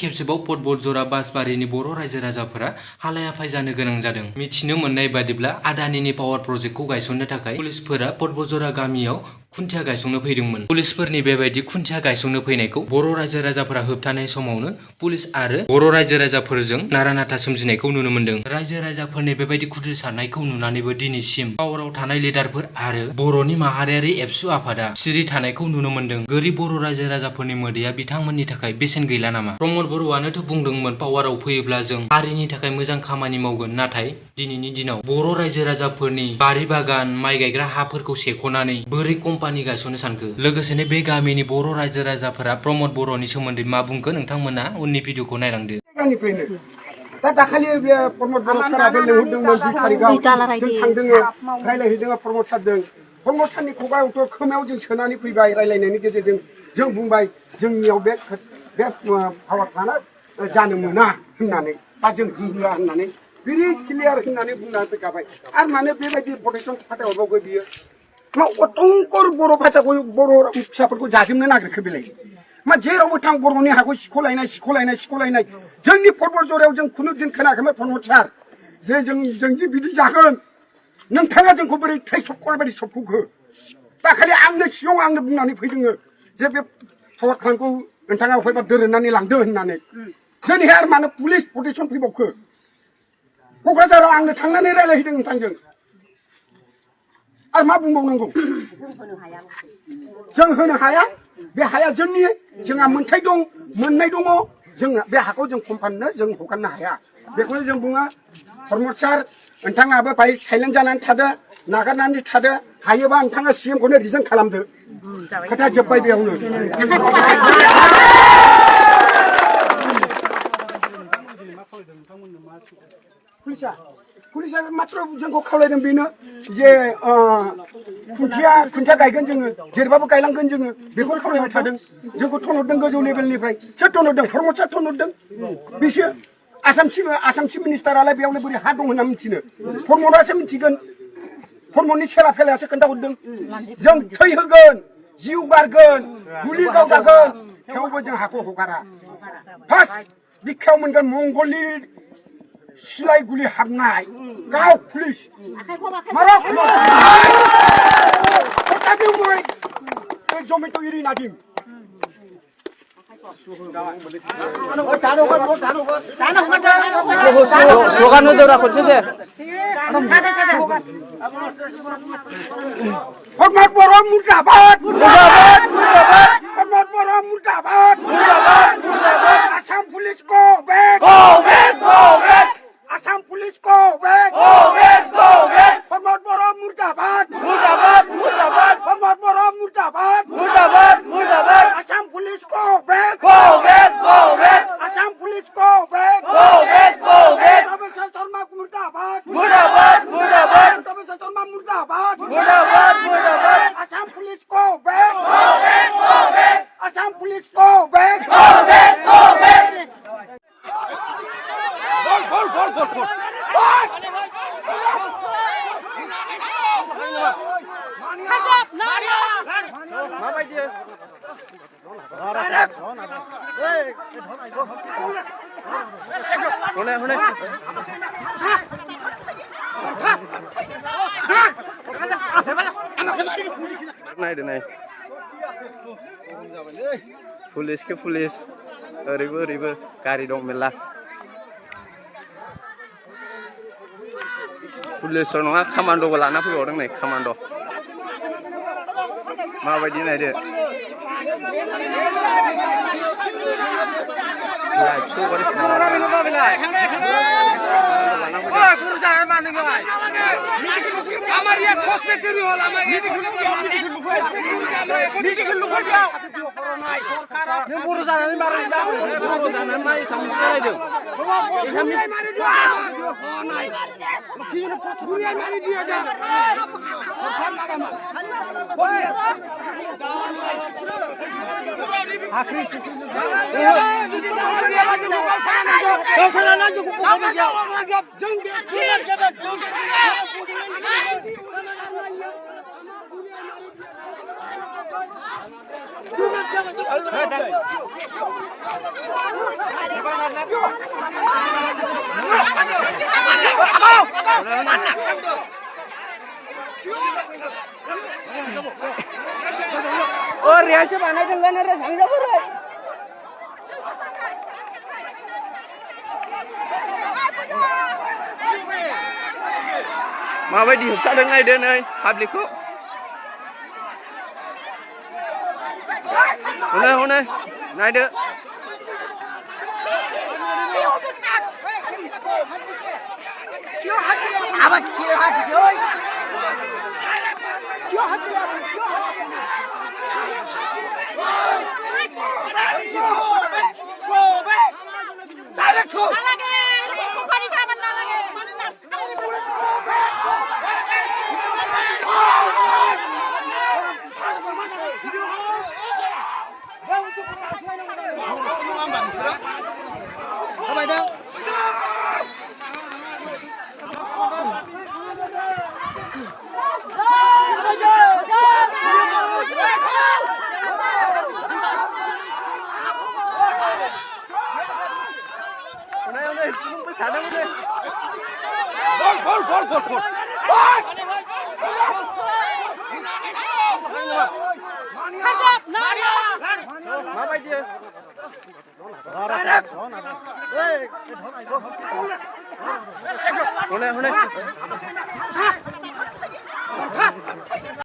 खेबसेबाव पटबल जरा बासबारिनि बर' रायजो राजाफोरा हालाय हाफाय जानो गोनां जादों। मिथिनो मोननाय बादिब्ला आदानिनि पावार प्रजेक्टखौ गायसननो थाखाय पुलिसफोरा पटबजरा गामियाव खुन्थिया गायसंनो फैदोंमोन। पुलिसफोरनि बेबायदि खुन्थिया गायसंनो फैनायखौ बर' रायजो राजाफोरा होबथानाय समावनो पुलिस आरो बर' रायजो राजाफोरजों नारा-नाथा सोमजिनायखौ नुनो मोनदों। रायजो राजाफोरनि बेबायदि खुद्रिसारनायखौ नुनानैबो दिनैसिम पावाराव थानाय लिडारफोर आरो बर'नि माहारियारि एबसु आफादा सिरि थानायखौ नुनो मोनदों। गोरिब बर' रायजो राजाफोरनि मोदैया बिथांमोननि थाखाय बेसेन गैला नामा? प्रमद बर'आनोथ' बुंदोंमोन पावाराव फैयोब्ला जों हारिनि थाखाय मोजां खामानि मावगोन। नाथाय दिनैनि दिनाव बर' रायजो राजाफोरनि बारि बागान माइ गायग्रा हाफोरखौ सेख'नानै बोरै कम्पानि गायसननो सानखो? लोगोसेनो बे गामिनि बर' रायजो राजाफोरा प्रमद बर'नि सोमोन्दै मा बुंखो नोंथांमोना उननि भिडिअखौ नायलांदो। दा दाखालि बे प्रमद बर' साराबो लिंहरदोंमोन 2 तारिखआव जों थांदोङो रायलायहैदों प्रमद सारजों। प्रमद सारनि खुगायावथ' खोमायाव जों सोनानै फैबाय रायलायनायनि गेजेरजों जों बुंबाय जोंनियाव बे पावार प्लान्टआ जानो मोना होननानै बा जों होआ होननानै बिरि क्लियार होननानै बुंनानै फैखाबाय। आरो मानो बेबायदि प्रटेक्सन फाथायहरबावगो बियो? मा अटंकर बर' भाषाखौ बर' फिसाफोरखौ जाजोबनो नागिरखो बेलाय? मा जेरावबो थां बर'नि हाखौ सिख'लायनाय जोंनि पटबजरायाव जों खुनु दिन खोनायाखैमोन प्रमद सार जे जों जे बिदि जागोन नोंथाङा जोंखौ बोरै थै सबख'नाय बायदि सबख'खो? दाखालि आंनो सिगाङाव आंनो बुंनानै फैदोङो जे बे पावार प्लान्टखौ नोंथाङा अफायबा दोरोननानै लांदो होननानै। दिनैहाय आरो मानो पुलिस प्रटेक्सन फैबावखो? क'क्राझाराव आंनो थांनानै रायलायहैदों नोंथांजों। आरो मा बुंबावनांगौ? जों होनो हाया। बे हाया जोंनि जोंहा मोन्थाय दं मोननाय दङ। जों बे हाखौ जों कम्पानिनो जों हगारनो हाया। बेखौनो जों बुङो प्रमद सार नोंथाङाबो बाहाय साइलेन्ट जानानै थादो नागारनानै थादो हायोबा नोंथाङा सिएमखौनो रिजाइन खालामदो। खोथा जोब्बाय बेयावनो। पुलिसा मात्र जोंखौ खावलायदों बेनो जे खुन्थिया गायगोन जोङो जेरैबाबो गायलांगोन जोङो बेखौ खावलायबाय थादों। जोंखौ थनहरदों गोजौ लेभेलनिफ्राय सोर थनहरदों? प्रमद सार थनहरदों। बिसोर आसाम चिफ मिनिस्टारालाय बेयावनो बोरै हा दं होनना मिथिनो? प्रमदासो मिथिगोन। प्रमदनि सेला फेलायासो खोन्थाहरदों। जों थै होगोन जिउ गारगोन गुलि गावजागोन थेवबो जों हाखौ हगारा। फार्स्ट बिखायाव मोनगोन मंगलनि सिलाय गुलि हाबनाय गाव पुलिस मारा जमेट' इरि Nadim slogan udah kunci deh. Hormat Boro Murdabat, Murdabat, Murdabat. Hormat Boro Murdabat, Murdabat, Murdabat. Assam Police go back, go back, go back. Assam Police go back, go back, go back. Hormat Boro Murdabat, Murdabat, Murdabat. Hormat Boro Murdabat, Murdabat, Murdabat. Assam Police go back, go back, go back. Assam Police go back, go back, go back. Professor Sharma Murdabat, Murdabat, Murdabat. Professor Sharma Murdabat, Murdabat, Murdabat. Assam Police go back, go back, go back. Assam Police go back, go back, go back. Bol. Naik Pulis ke pulis ribu kari dong melah pulis nongak kamando balana pi orang naik kamando ma bayi naik deh ya itu baris আমার ইয়া phosphate তৈরি হল আমার এই meeting লোক যাও সরকার পুরো জানানি মারি যাও পুরো জানানি নাই সামনে মারি দাও এই সামনে মারি দাও নাই কি না পুরো মারি দিও যা আখরি যদি দাও দিয়ে বাজি দাও খানা না जो को जंग Oh, reaksi mana itu kan ada sang jawab रे माबायदि होबथादों नायदो नै पाब्लिकखौ हनै हनै नायदो माबायदि